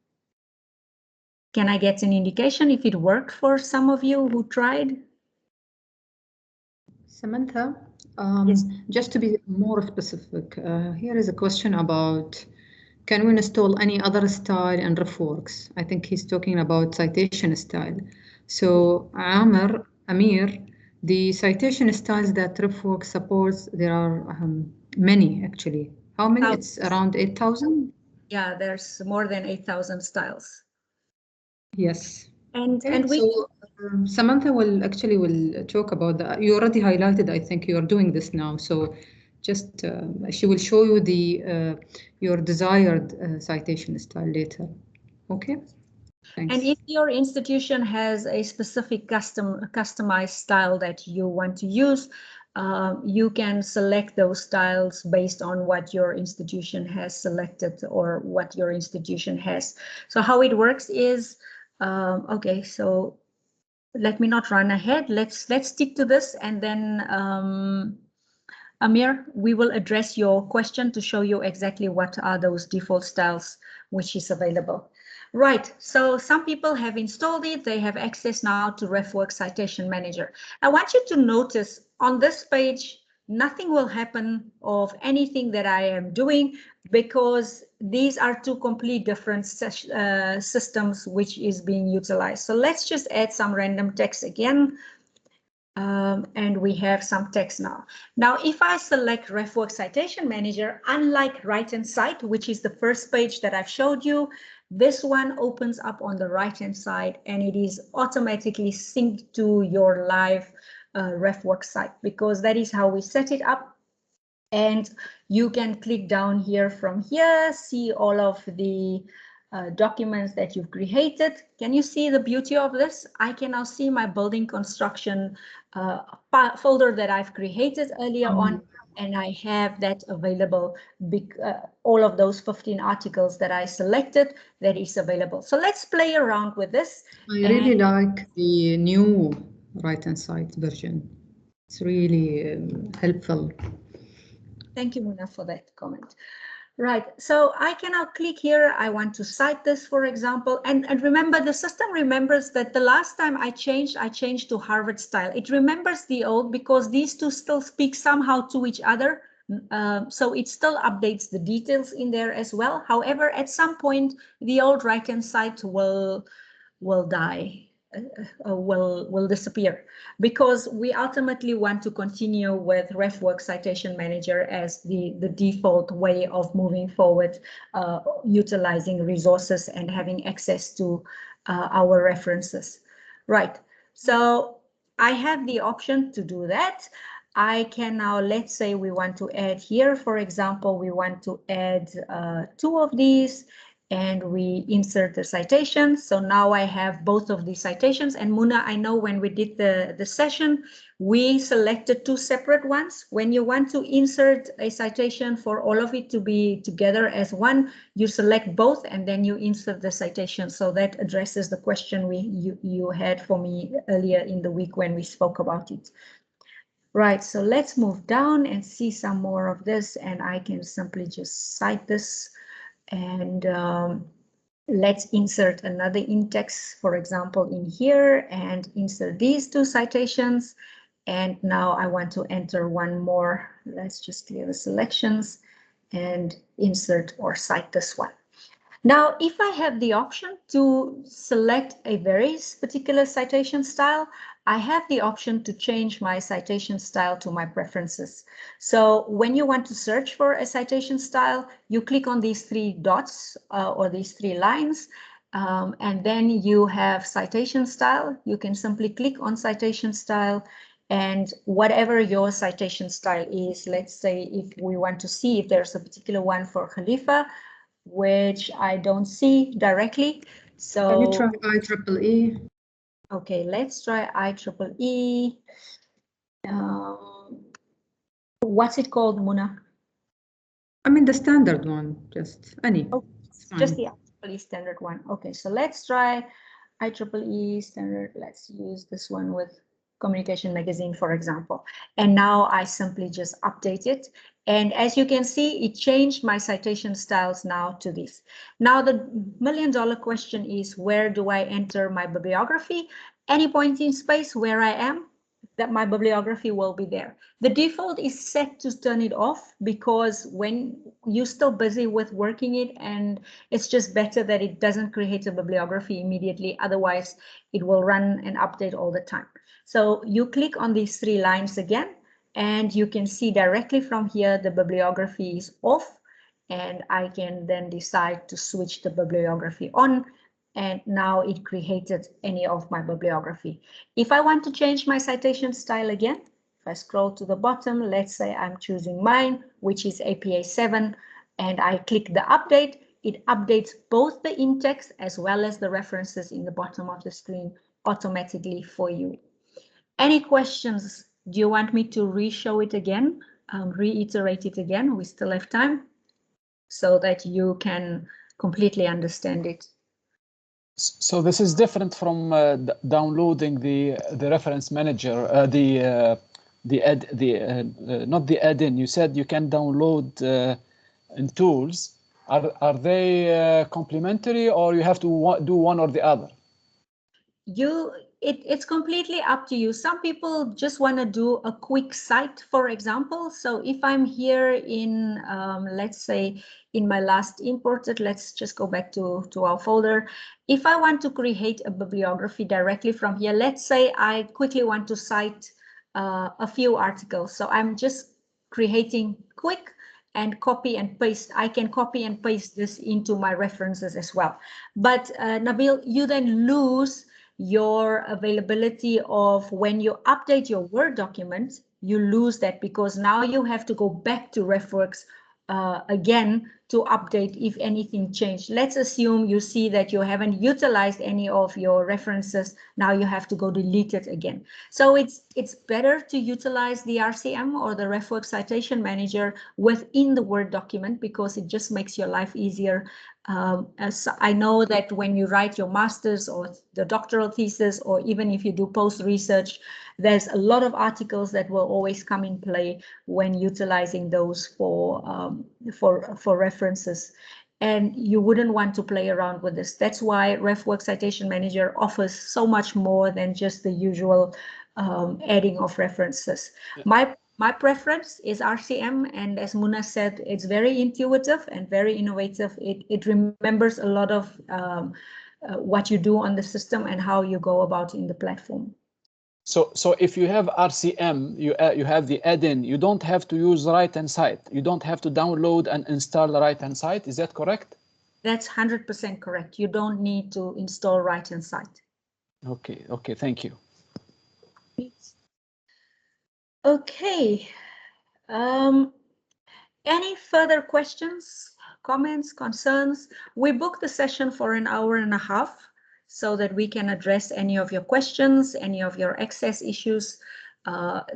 Can I get an indication if it worked for some of you who tried? Samantha, Yes. just to be more specific, here is a question about, can we install any other style in RefWorks? I think he's talking about citation style. So Amir, the citation styles that RefWorks supports, there are many actually. How many? It's around 8,000? Yeah, there's more than 8,000 styles. Yes. And we so Samantha will talk about that. You already highlighted, I think you're doing this now. So just she will show you the your desired citation style later. Okay. Thanks. And if your institution has a specific customized style that you want to use, you can select those styles based on what your institution has selected or what your institution has. So how it works is, okay, so let me not run ahead. Let's stick to this, and then Amir, we will address your question to show you exactly what are those default styles which is available. Right, so some people have installed it. They have access now to RefWorks Citation Manager. I want you to notice on this page, nothing will happen of anything that I am doing, because these are two complete different systems which is being utilized. So let's just add some random text again. And we have some text now. Now, if I select RefWorks Citation Manager, unlike right-hand side, which is the first page that I've showed you, this one opens up on the right-hand side, and it is automatically synced to your live RefWorks site, because that is how we set it up. And you can click down here from here, see all of the documents that you've created. Can you see the beauty of this? I can now see my building construction folder that I've created earlier on, and I have that available. All of those 15 articles that I selected, that is available. So let's play around with this. I really like the new right-hand side version. It's really helpful. Thank you, Muna, for that comment. Right, so I can now click here. I want to cite this, for example, and remember, the system remembers that the last time I changed to Harvard style. It remembers the old because these two still speak somehow to each other. So it still updates the details in there as well. However, at some point, the old right-hand side will die. Will disappear, because we ultimately want to continue with RefWorks Citation Manager as the default way of moving forward, utilizing resources and having access to our references. Right, so I have the option to do that. I can now, let's say we want to add here, for example, we want to add 2 of these, and we insert the citation. So now I have both of these citations. And Muna, I know when we did the session, we selected 2 separate ones. When you want to insert a citation for all of it to be together as one, you select both and then you insert the citation. So that addresses the question you had for me earlier in the week when we spoke about it. Right, so let's move down and see some more of this, and I can simply just cite this. And let's insert another in-text, for example, in here, and insert these 2 citations. And now I want to enter one more. Let's just clear the selections and insert or cite this one. Now, if I have the option to select a very particular citation style, I have the option to change my citation style to my preferences. So when you want to search for a citation style, you click on these 3 dots or these 3 lines, and then you have citation style. You can simply click on citation style, and whatever your citation style is, let's say if we want to see if there's a particular one for Khalifa, which I don't see directly. So can you try IEEE? Okay, let's try IEEE. What's it called, Muna? I mean the standard one, just any. Oh, just the IEEE standard one. Okay, so let's try IEEE standard. Let's use this one with Communication Magazine, for example. And now I simply just update it. And as you can see, it changed my citation styles now to this. Now the million-dollar question is, where do I enter my bibliography? Any point in space where I am, that my bibliography will be there. The default is set to turn it off, because when you're still busy with working it, and it's just better that it doesn't create a bibliography immediately. Otherwise, it will run and update all the time. So you click on these 3 lines again, and you can see directly from here the bibliography is off, and I can then decide to switch the bibliography on, and now it created any of my bibliography. If I want to change my citation style again, if I scroll to the bottom, let's say I'm choosing mine, which is APA 7, and I click the update, it updates both the in-text as well as the references in the bottom of the screen automatically for you. Any questions? Do you want me to re-show it again, reiterate it again? We still have time so that you can completely understand it. So this is different from downloading the reference manager, not the add-in. You said you can download in tools. Are they complementary, or you have to do one or the other? It's completely up to you. Some people just want to do a quick cite, for example. So if I'm here in, let's say, in my last imported, let's just go back to our folder. If I want to create a bibliography directly from here, let's say I quickly want to cite a few articles. So I'm just creating quick and copy and paste. I can copy and paste this into my references as well. But Nabil, you then lose your availability of when you update your Word document, you lose that, because now you have to go back to RefWorks again to update if anything changed. Let's assume you see that you haven't utilized any of your references. Now you have to go delete it again. So it's better to utilize the RCM or the RefWorks Citation Manager within the Word document, because it just makes your life easier. As I know that when you write your master's or the doctoral thesis, or even if you do post-research, there's a lot of articles that will always come in play when utilizing those for references. And you wouldn't want to play around with this. That's why RefWorks Citation Manager offers so much more than just the usual adding of references. My preference is RCM, and as Muna said, it's very intuitive and very innovative. It remembers a lot of what you do on the system and how you go about in the platform. So if you have RCM, you have the add-in, you don't have to use right-hand side. You don't have to download and install the right-hand side. Is that correct? That's 100% correct. You don't need to install right-hand side. Okay, thank you. Okay. Any further questions, comments, concerns? We booked the session for an hour and a half so that we can address any of your questions, any of your access issues.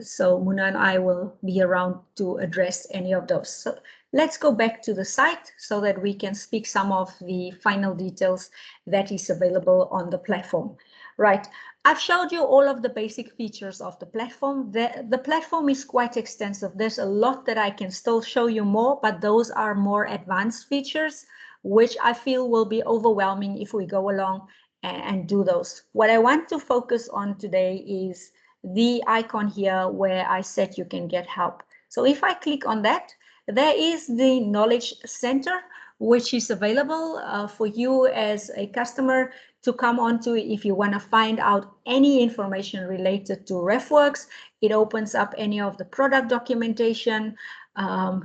So Muna and I will be around to address any of those. So let's go back to the site so that we can speak some of the final details that is available on the platform. Right. I've showed you all of the basic features of the platform. The platform is quite extensive. There's a lot that I can still show you more, but those are more advanced features, which I feel will be overwhelming if we go along and do those. What I want to focus on today is the icon here where I said you can get help. So if I click on that, there is the Knowledge Center, which is available for you as a customer to come onto if you want to find out any information related to RefWorks. It opens up any of the product documentation.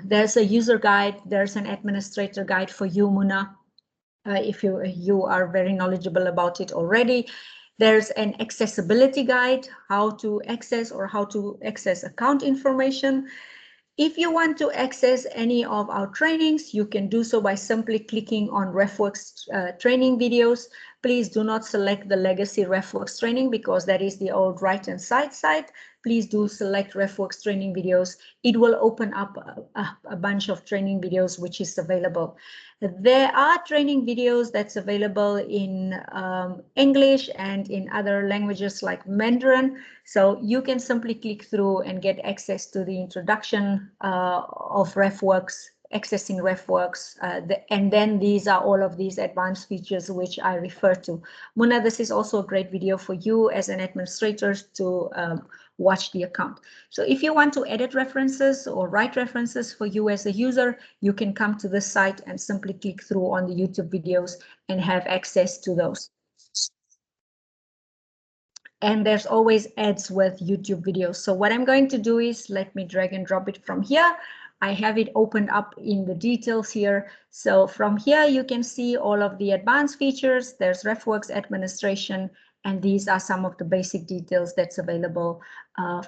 There's a user guide. There's an administrator guide for you, Muna, if you are very knowledgeable about it already. There's an accessibility guide, how to access account information. If you want to access any of our trainings, you can do so by simply clicking on RefWorks training videos. Please do not select the legacy RefWorks training because that is the old right-hand side. Please do select RefWorks training videos. It will open up a bunch of training videos which is available. There are training videos that's available in English and in other languages like Mandarin. So you can simply click through and get access to the introduction of RefWorks, accessing RefWorks, and then these are all of these advanced features which I refer to. Muna, this is also a great video for you as an administrator to watch the account. So if you want to edit references or write references for you as a user, you can come to the site and simply click through on the YouTube videos and have access to those. And there's always ads with YouTube videos. So what I'm going to do is let me drag and drop it from here. I have it opened up in the details here. So from here, you can see all of the advanced features. There's RefWorks administration, and these are some of the basic details that's available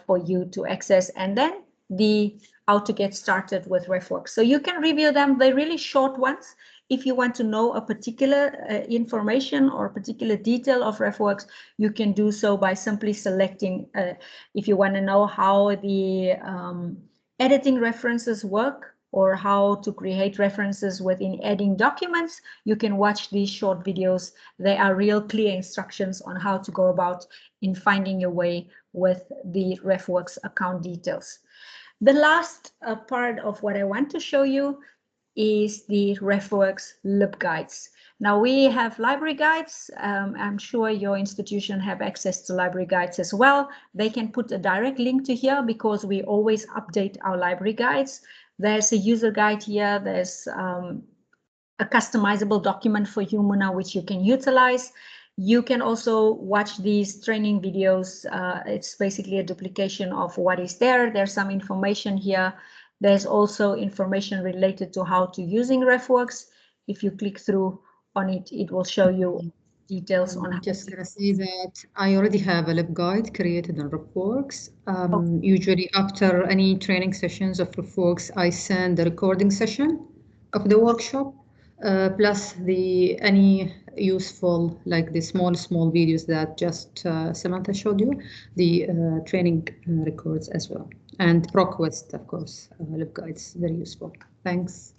for you to access. And then the how to get started with RefWorks. So you can review them. They're really short ones. If you want to know a particular information or a particular detail of RefWorks, you can do so by simply selecting, if you want to know how the editing references work or how to create references within adding documents, you can watch these short videos. They are real clear instructions on how to go about in finding your way with the RefWorks account details. The last part of what I want to show you is the RefWorks LibGuides. Now we have library guides. I'm sure your institution have access to library guides as well. They can put a direct link to here because we always update our library guides. There's a user guide here. There's a customizable document for you, Muna, which you can utilize. You can also watch these training videos. It's basically a duplication of what is there. There's some information here. There's also information related to how to using RefWorks. If you click through on it, it will show you details on how just gonna say that I already have a LibGuide created on RefWorks. Usually after any training sessions of RefWorks, I send the recording session of the workshop, plus any useful, like the small videos that just Samantha showed you, the training records as well. And ProQuest, of course, LibGuides, very useful. Thanks.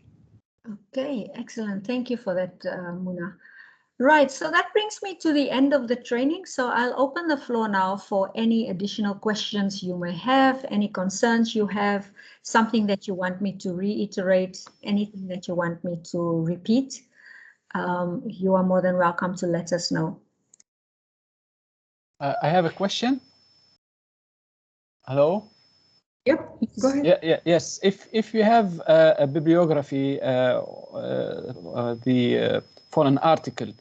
Okay, excellent. Thank you for that, Muna. Right, so that brings me to the end of the training. So I'll open the floor now for any additional questions you may have, any concerns you have, something that you want me to reiterate, anything that you want me to repeat. You are more than welcome to let us know. I have a question. Hello? Yep, go ahead. Yes. If you have a bibliography for an article,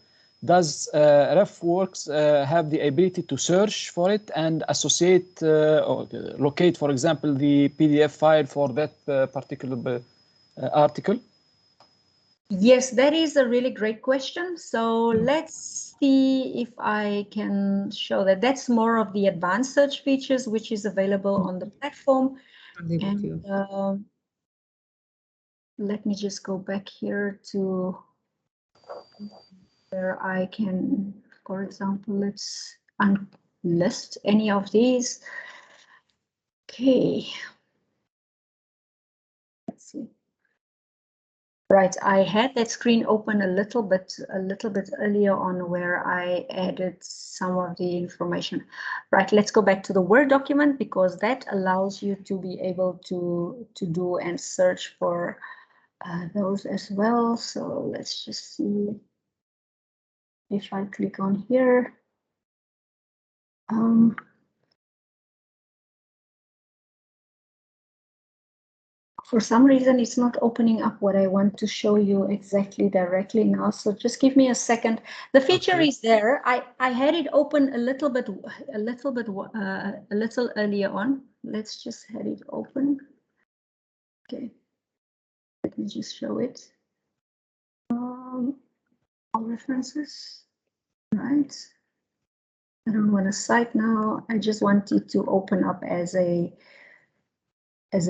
does RefWorks have the ability to search for it and associate or locate, for example, the PDF file for that particular article? Yes, that is a really great question. So let's see if I can show that. That's more of the advanced search features, which is available on the platform. And let me just go back here to where I can, for example, let's unlist any of these. Okay. Let's see. Right, I had that screen open a little bit earlier on where I added some of the information. Right, let's go back to the Word document because that allows you to be able to do and search for those as well. So let's just see if I click on here. For some reason, it's not opening up what I want to show you exactly directly now. So just give me a second. The feature is there. I had it open a little earlier on. Let's just have it open. Okay. Let me just show it. All references. Right. I don't want a site now. I just want it to open up as a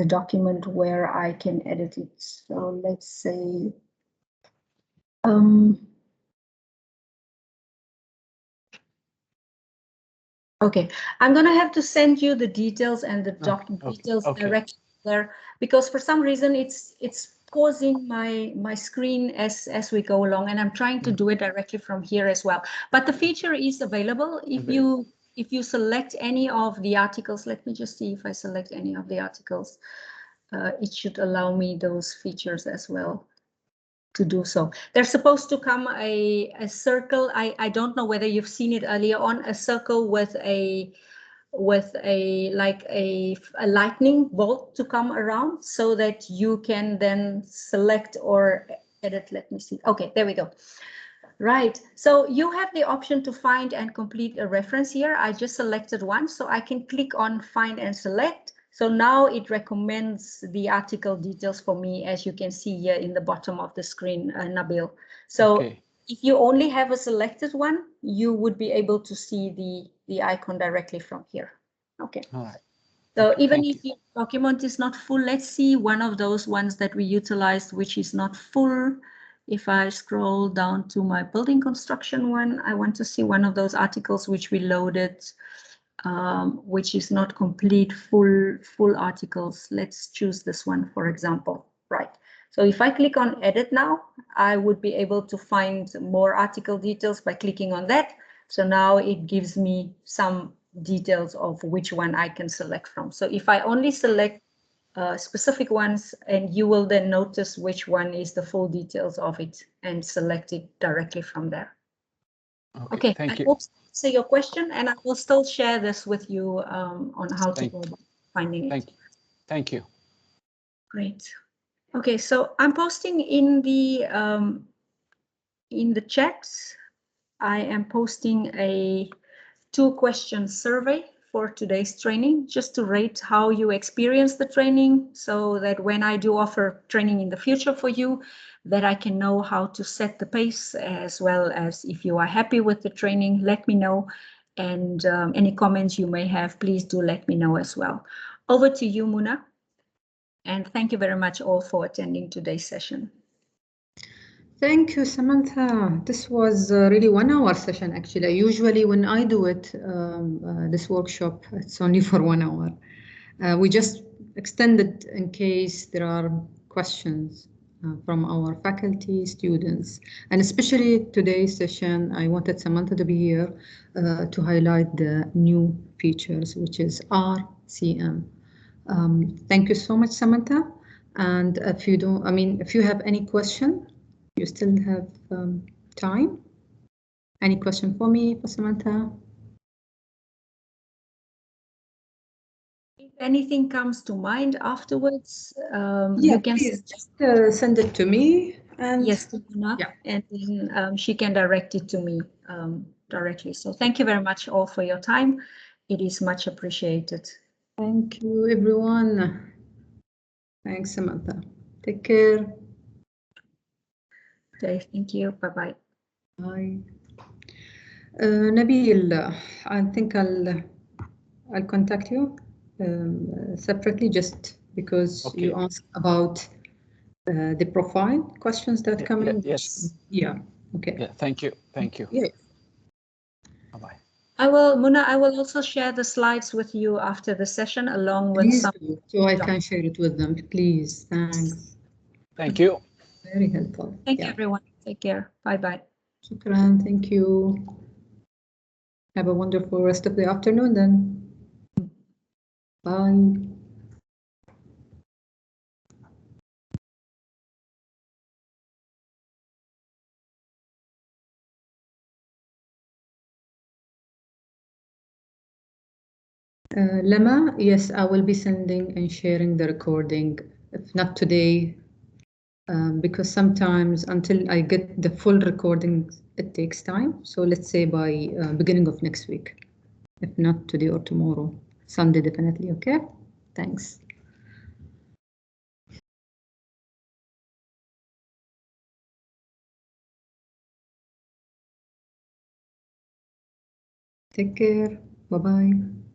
document where I can edit it. So let's say, okay, I'm gonna have to send you the details and the details directly there because for some reason it's pausing my screen as we go along, and I'm trying to do it directly from here as well. But the feature is available if you select any of the articles. Let me just see if I select any of the articles. It should allow me those features as well to do so. There's supposed to come a circle. I don't know whether you've seen it earlier on, a circle with a like a lightning bolt to come around so that you can then select or edit. Let me see. Okay, there we go. Right, so you have the option to find and complete a reference here. I just selected one, so I can click on find and select. So now it recommends the article details for me, as you can see here in the bottom of the screen, Nabil. So if you only have a selected one, you would be able to see the icon directly from here. Okay. All right. So even if your document is not full, let's see one of those ones that we utilized, which is not full. If I scroll down to my building construction one, I want to see one of those articles which we loaded, which is not complete full articles. Let's choose this one, for example. Right. So if I click on edit now, I would be able to find more article details by clicking on that. So now it gives me some details of which one I can select from. So if I only select specific ones, and you will then notice which one is the full details of it and select it directly from there. Okay, thank you. I hope to answer your question, and I will still share this with you on how to go about finding it. Thank you. Great. Okay, so I'm posting in the chats. I am posting a 2-question survey for today's training, just to rate how you experience the training, so that when I do offer training in the future for you, that I can know how to set the pace, as well as if you are happy with the training, let me know. And any comments you may have, please do let me know as well. Over to you, Muna. And thank you very much all for attending today's session. Thank you, Samantha. This was really 1 hour session, actually. Usually when I do it, this workshop, it's only for 1 hour. We just extended in case there are questions from our faculty, students, and especially today's session, I wanted Samantha to be here to highlight the new features, which is RCM. Thank you so much, Samantha. And if you don't, if you have any question, you still have time. Any question for me, for Samantha? If anything comes to mind afterwards, Yeah, you can just send it to me. And yes, to Muna, yeah. And then she can direct it to me directly. So thank you very much all for your time. It is much appreciated. Thank you, everyone. Thanks, Samantha. Take care. Okay, thank you. Bye-bye. Bye. Nabil, I think I'll contact you separately, just because you asked about the profile questions that come in. Yes. Yeah. Okay. Yeah. Thank you. Thank you. Yeah. Bye-bye. Muna, I will also share the slides with you after the session, along with Please some. do, so I can share it with them. Please. Thanks. Thank you. Very helpful. Thank you, everyone. Take care. Bye-bye. Shukran. Thank you. Have a wonderful rest of the afternoon then. Bye. Lama, yes, I will be sending and sharing the recording, if not today, because sometimes until I get the full recording, it takes time. So let's say by beginning of next week, if not today or tomorrow, Sunday definitely, okay? Thanks. Take care. Bye-bye.